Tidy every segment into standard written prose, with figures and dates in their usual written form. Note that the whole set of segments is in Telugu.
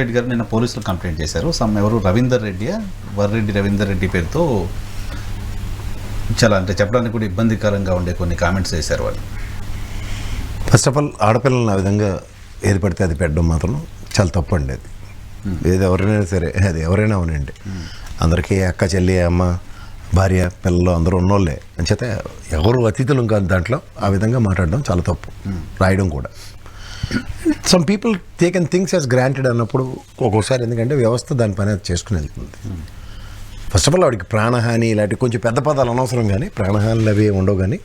రెడ్డి గారు నిన్న పోలీసులు కంప్లైంట్ చేశారు. ఎవరు రవీందర్ రెడ్డి పేరుతో చాలా అంటే చెప్పడానికి కూడా ఇబ్బందికరంగా ఉండే కొన్ని కామెంట్స్ చేశారు వాళ్ళు. ఫస్ట్ ఆఫ్ ఆల్ ఆడపిల్లలను ఆ విధంగా ఏది పడితే అది పెట్టడం మాత్రం చాలా తప్పు అండి. అది ఏది ఎవరైనా సరే, అది ఎవరైనా అవునండి, అందరికీ అక్క చెల్లి అమ్మ భార్య పిల్లలు అందరూ ఉన్నోళ్ళే అంచేత ఎవరు అతిథులు కాదు దాంట్లో ఆ విధంగా మాట్లాడడం చాలా తప్పు. రాయడం కూడా some people taken things as granted అన్నప్పుడు ఒక్కోసారి ఎందుకంటే వ్యవస్థ దాని పని అది చేసుకుని వెళ్తుంది. ఫస్ట్ ఆఫ్ ఆల్ వాడికి ప్రాణహాని ఇలాంటి కొంచెం పెద్ద పదాలు అనవసరం, కానీ ప్రాణహానులు అవి ఉండవు. కానీ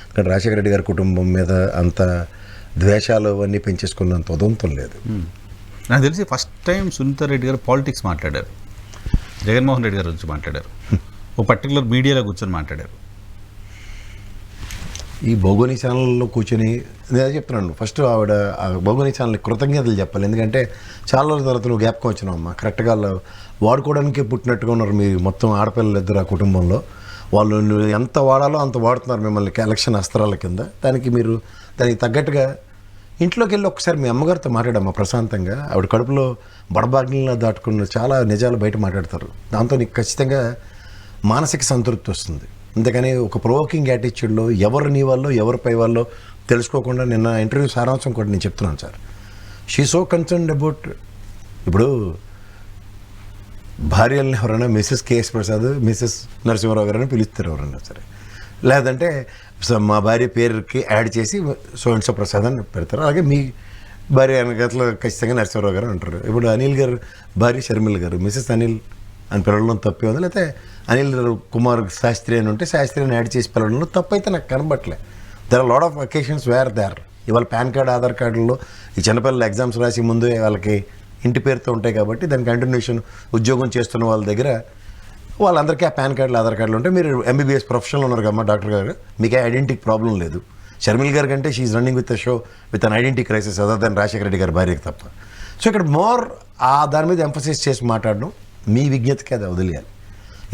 ఇక్కడ రాజశేఖర రెడ్డి గారి కుటుంబం మీద అంత ద్వేషాలు అవన్నీ పెంచేసుకున్నంత ఉదంతం లేదు. నాకు తెలిసి ఫస్ట్ టైం సునీతా రెడ్డి గారు పాలిటిక్స్ మాట్లాడారు, జగన్మోహన్ రెడ్డి గారి గురించి మాట్లాడారు, ఓ పర్టికులర్ మీడియాలో కూర్చొని మాట్లాడారు. ఈ భౌగోళిక ఛానల్లో కూర్చొని నేను చెప్తున్నాను, ఫస్ట్ ఆవిడ ఆ భౌగోళిక ఛానల్ కృతజ్ఞతలు చెప్పాలి. ఎందుకంటే చాలా రోజుల తర్వాత నువ్వు జ్ఞాపకం వచ్చినావమ్మా, కరెక్ట్గా వాడుకోవడానికే పుట్టినట్టుగా ఉన్నారు మీరు మొత్తం ఆడపిల్లలు ఇద్దరు ఆ కుటుంబంలో. వాళ్ళు ఎంత వాడాలో అంత వాడుతున్నారు మిమ్మల్ని ఎలక్షన్ అస్త్రాల కింద. దానికి తగ్గట్టుగా ఇంట్లోకి వెళ్ళి ఒకసారి మీ అమ్మగారితో మాట్లాడమ్మా ప్రశాంతంగా. ఆవిడ కడుపులో బడబాగ్నిలా దాటుకున్న చాలా నిజాలు బయట మాట్లాడతారు. దాంతో నీకు ఖచ్చితంగా మానసిక సంతృప్తి వస్తుంది. అంతేకాని ఒక ప్రొవోకింగ్ యాటిట్యూడ్లో ఎవరు నీ వాళ్ళో ఎవరు పై వాళ్ళో తెలుసుకోకుండా నిన్న ఇంటర్వ్యూ సారాంశం కూడా నేను చెప్తున్నాను sir. She so concerned about ఇప్పుడు భార్యలను ఎవరైనా Mrs KS Prasad, Mrs Narasimha Rao గారని పిలుస్తారు ఎవరన్నా సరే, లేదంటే మా భార్య పేరుకి యాడ్ చేసి సో అండ్ సో ప్రసాద్ అని పెడతారు. అలాగే మీ భార్య గట్ల ఖచ్చితంగా నరసింహారావు గారు అంటారు. ఇప్పుడు అనిల్ గారు భార్య షర్మిల గారు మిస్సెస్ అనిల్ అని పిలవడంలో తప్పే ఉంది, లేకపోతే అనిల్ కుమార్ శాస్త్రి అని ఉంటే శాస్త్రిని యాడ్ చేసి పిలవడంలో తప్పు అయితే నాకు కనబట్టలే. There are lot of occasions where there. ఇవాళ పాన్ కార్డ్ ఆధార్ కార్డుల్లో ఈ చిన్నపిల్లలు ఎగ్జామ్స్ రాసి ముందు వాళ్ళకి ఇంటి పేరుతో ఉంటాయి కాబట్టి దాని కంటిన్యూషన్ ఉద్యోగం చేస్తున్న వాళ్ళ దగ్గర వాళ్ళందరికీ ఆ పాన్ కార్డులు ఆధార్ కార్డులు ఉంటాయి. మీరు ఎంబీబీఎస్ ప్రొఫెషనల్ ఉన్నారు కమ్మా డాక్టర్ గారు, మీకు ఐడెంటిటీ ప్రాబ్లం లేదు. షర్మిల్ గారి కంటే she running with a show with an identity crisis other than Rajasekhara Reddy గారి భార్యకి తప్ప. సో ఇక్కడ మోర్ దాని మీద ఎంఫసైజ్ చేసి మాట్లాడడం మీ విజ్ఞతకి అది వదిలేయాలి.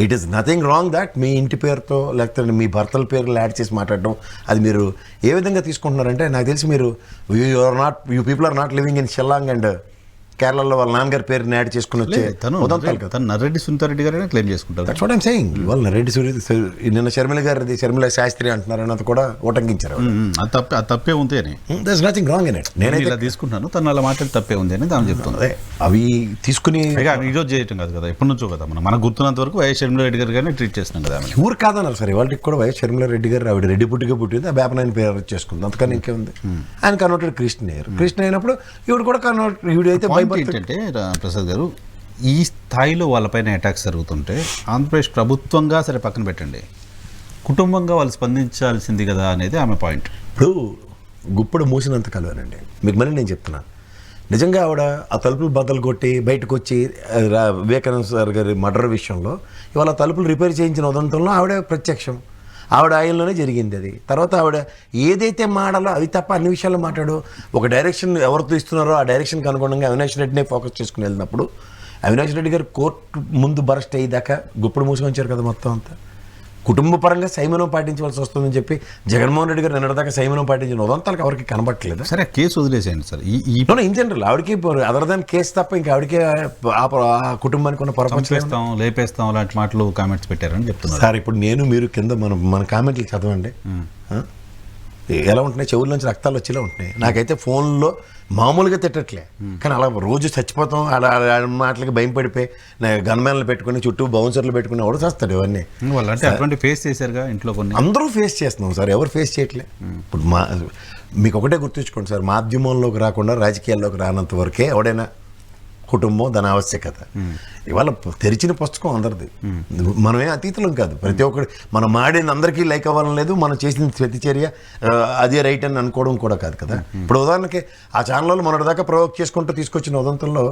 It is nothing wrong that మీ ఇంటి పేరుతో లేకపోతే మీ భర్తల పేర్లు యాడ్ చేసి మాట్లాడడం అది మీరు ఏ విధంగా తీసుకుంటున్నారంటే నాకు తెలిసి మీరు you people are not living in Shillong and కేరళలో వాళ్ళ నాన్నగారి పేరుని యాడ్ చేసుకుని వచ్చే నర్రెడ్డి సునీతారెడ్డి గారైనా క్లెయిమ్ చేసుకుంటారు. That's what I'm saying. వాళ్ళు నర్రెడ్డి నిన్న షర్మిల గారిది షర్మిల శాస్త్రి అంటున్నారు అన్నది కూడా ఉటంకించారు. అది తప్పే ఉంది అని that's nothing wrong in it. నేను ఇలా తీసుకుంటున్నాను, తను అలా మాట్లాడి తప్పే ఉంది అని దాని చెప్తుంది. అవి తీసుకుని ఈరోజు చేయటం కాదు కదా, ఎప్పటి నుంచో కదా మన గుర్తున్నంత వరకు వైఎస్ షర్మిల రెడ్డి గారు గారిని ట్రీట్ చేస్తున్నాం కదా. ఊరు కాదన్నారు సార్, వాళ్ళకి కూడా వైఎస్ షర్మిల రెడ్డి గారు ఆవిడ రెడ్డి పుట్టిగా పుట్టింది, ఆ వేపనాయన పేరు చేసుకుంది, అంతకని ఇంకేముంది. ఆయన కన్వర్టెడ్ క్రిస్టియన్ అయ్యారు. క్రిస్టియన్ అయినప్పుడు ఈవిడ కూడా కన్వర్ట్ ఈవిడైతే ఏంటంటే ప్రసాద్ గారు ఈ స్థాయిలో వాళ్ళపైన అటాక్స్ జరుగుతుంటే ఆంధ్రప్రదేశ్ ప్రభుత్వంగా సరే పక్కన పెట్టండి, కుటుంబంగా వాళ్ళు స్పందించాల్సింది కదా అనేది ఆమె పాయింట్. ఇప్పుడు గుప్పుడు మూసినంత కలవనండి మీకు మళ్ళీ నేను చెప్తున్నాను. నిజంగా ఆవిడ ఆ తలుపులు బద్దలు కొట్టి బయటకు వచ్చి వివేకానంద సార్ గారి మర్డర్ విషయంలో ఇవాళ తలుపులు రిపేర్ చేయించిన ఉదంతంలో ఆవిడ ప్రత్యక్షం. ఆవిడ ఆయనలోనే జరిగింది అది. తర్వాత ఆవిడ ఏదైతే మాడాలో అవి తప్ప అన్ని విషయాల్లో మాట్లాడు. ఒక డైరెక్షన్ ఎవరితో ఇస్తున్నారో ఆ డైరెక్షన్కి అనుగుణంగా అవినాష్ రెడ్డినే ఫోకస్ చేసుకుని వెళ్ళినప్పుడు అవినాష్ రెడ్డి గారు కోర్టు ముందు బరస్ట్ అయ్యేదాకా గుప్పుడు మూసుకొచ్చారు కదా మొత్తం అంతా. కుటుంబ పరంగా సంయమనం పాటించవలసి వస్తుందని చెప్పి జగన్మోహన్ రెడ్డి గారు నిన్నటిదాకా సంయమనం పాటించిన ఉదంతాలకు ఎవరికి కనబట్టలేదు. సరే కేసు వదిలేసేయండి సార్. ఇన్ జనరల్ ఆవిడకి అదర్ దాన్ కేసు తప్ప ఇంకా ఆవిడకి ఆ కుటుంబానికి ఉన్న పొరపంచేస్తాం లేపేస్తాం అలాంటి మాటలు కామెంట్స్ పెట్టారని చెప్తున్నారు సార్. ఇప్పుడు నేను మీరు కింద మన కామెంట్లు చదవండి ఎలా ఉంటున్నాయి, చెవుల నుంచి రక్తాలు వచ్చేలా ఉంటున్నాయి. నాకైతే ఫోన్లో మామూలుగా తిట్టట్లే, కానీ అలా రోజు చచ్చిపోతాం అలా మాటలకి భయం పడిపోయి గన్మ్యాన్లు పెట్టుకుని చుట్టూ బౌన్సర్లు పెట్టుకుని ఎవరు చేస్తాడు ఇవన్నీ. అటువంటి ఫేస్ చేశారుగా ఇంట్లో కొన్ని అందరూ ఫేస్ చేస్తున్నాం సార్, ఎవరు ఫేస్ చేయట్లే. ఇప్పుడు మీకు ఒకటే గుర్తుంచుకోండి సార్, మాధ్యమంలోకి రాకుండా రాజకీయాల్లోకి రానంత వరకే ఎవడైనా కుటుంబం దాని ఆవశ్యకత. ఇవాళ తెరిచిన పుస్తకం అందరిది, మనమే అతీతులం కాదు. ప్రతి ఒక్కటి మనం మాడింది అందరికీ లైక్ అవ్వాలని లేదు, మనం చేసిన ప్రతి చర్య అదే రైట్ అని అనుకోవడం కూడా కాదు కదా. ఇప్పుడు ఉదాహరణకి ఆ ఛానల్లో మొన్నటిదాకా ప్రవోక్ చేసుకుంటూ తీసుకొచ్చిన ఉదంతంలో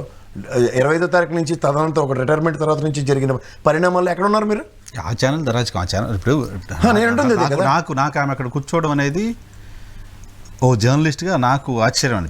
25వ తారీఖు నుంచి తదనంతరం ఒక రిటైర్మెంట్ తర్వాత నుంచి జరిగిన పరిణామాలు ఎక్కడ ఉన్నారు మీరు? ఆ ఛానల్ దరాజు ఆ ఛానల్ ఇప్పుడు నాకు ఆమె అక్కడ కూర్చోవడం అనేది ఓ జర్నలిస్ట్గా నాకు ఆశ్చర్యం అనిపించింది.